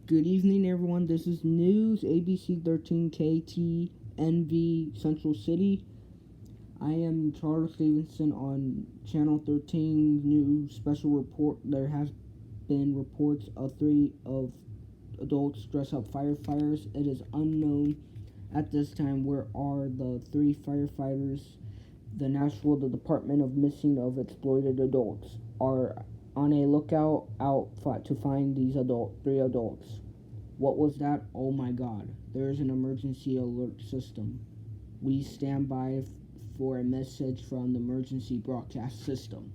Good evening, everyone. This is News ABC 13 KTNV Central City. I am Charles Stevenson on Channel 13 News Special Report. There has been reports of 3 of adults dressed up firefighters. It is unknown at this time where are the 3 firefighters. The Department of Missing of Exploited Adults are on a lookout to find these 3 adults. What was that? Oh my god. There is an emergency alert system. We stand by for a message from the emergency broadcast system.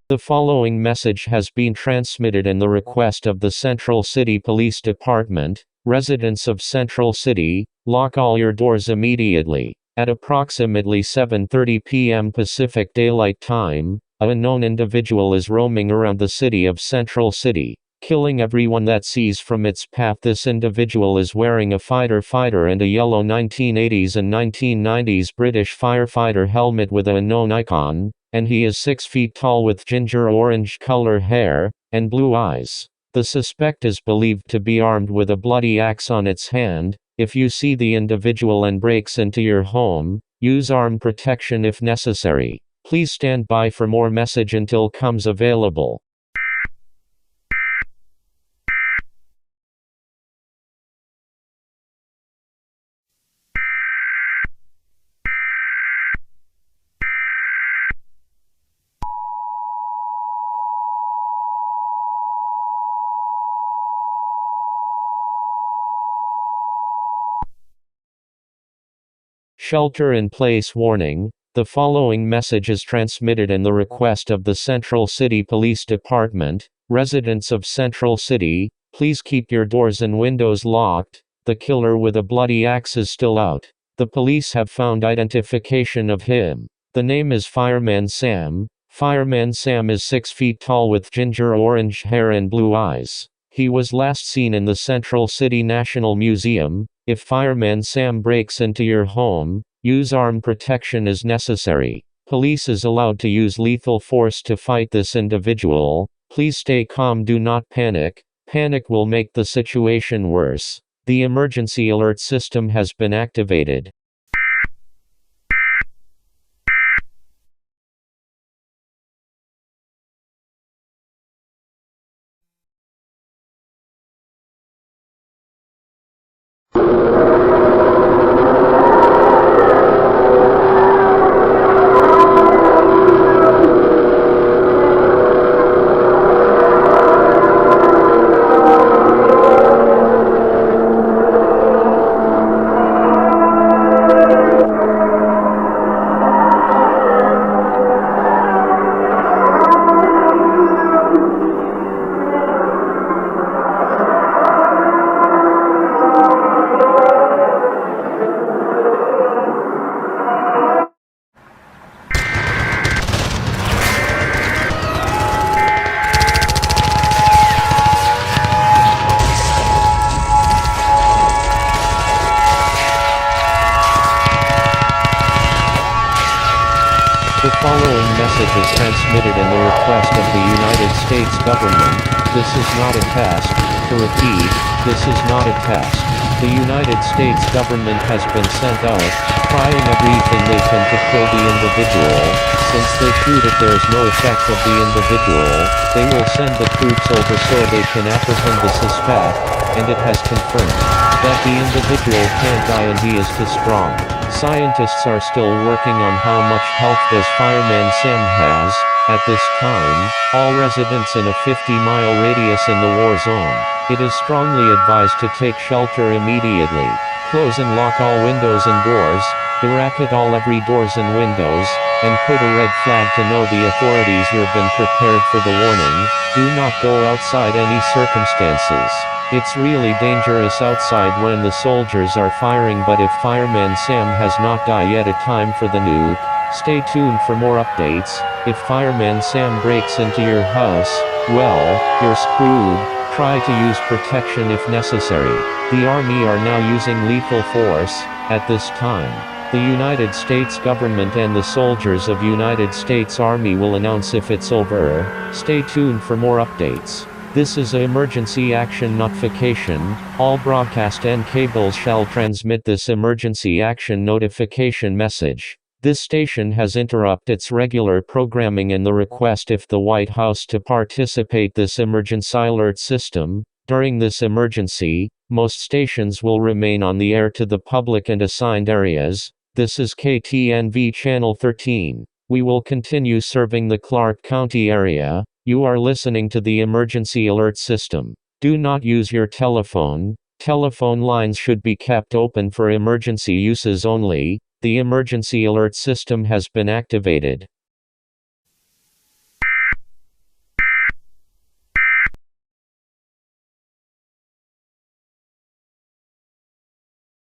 The following message has been transmitted in the request of the Central City Police Department. Residents of Central City, lock all your doors immediately. At approximately 7:30 p.m. Pacific Daylight Time, an unknown individual is roaming around the city of Central City, killing everyone that sees from its path. This individual is wearing a fighter and a yellow 1980s and 1990s British firefighter helmet with a unknown icon, and he is 6 feet tall with ginger orange color hair and blue eyes. The suspect is believed to be armed with a bloody axe on its hand. If you see the individual and breaks into your home, use arm protection if necessary. Please stand by for more message until comes available. Shelter in place warning. The following message is transmitted in the request of the Central City Police Department. Residents of Central City, please keep your doors and windows locked. The killer with a bloody axe is still out. The police have found identification of him. The name is Fireman Sam. Fireman Sam is 6 feet tall with ginger orange hair and blue eyes. He was last seen in the Central City National Museum. If Fireman Sam breaks into your home, use arm protection as necessary. Police is allowed to use lethal force to fight this individual. Please stay calm, do not panic. Panic will make the situation worse. The emergency alert system has been activated. The following message is transmitted in the request of the United States government. This is not a test. To repeat, this is not a test. The United States government has been sent out, trying everything they can to kill the individual. Since they feel that there is no effect of the individual, they will send the troops over so they can apprehend the suspect, and it has confirmed that the individual can't die and he is too strong. Scientists are still working on how much health does Fireman Sam has. At this time, all residents in a 50-mile radius in the war zone, it is strongly advised to take shelter immediately. Close and lock all windows and doors, barricade all every doors and windows, and put a red flag to know the authorities you have been prepared for the warning. Do not go outside any circumstances. It's really dangerous outside when the soldiers are firing, but if Fireman Sam has not died yet, a time for the nuke. Stay tuned for more updates. If Fireman Sam breaks into your house, well, you're screwed. Try to use protection if necessary. The Army are now using lethal force at this time. The United States government and the soldiers of United States Army will announce if it's over. Stay tuned for more updates. This is an emergency action notification. All broadcast and cables shall transmit this emergency action notification message. This station has interrupted its regular programming and the request if the White House to participate this emergency alert system. During this emergency, most stations will remain on the air to the public and assigned areas. This is KTNV Channel 13. We will continue serving the Clark County area. You are listening to the emergency alert system. Do not use your telephone. Telephone lines should be kept open for emergency uses only. The emergency alert system has been activated.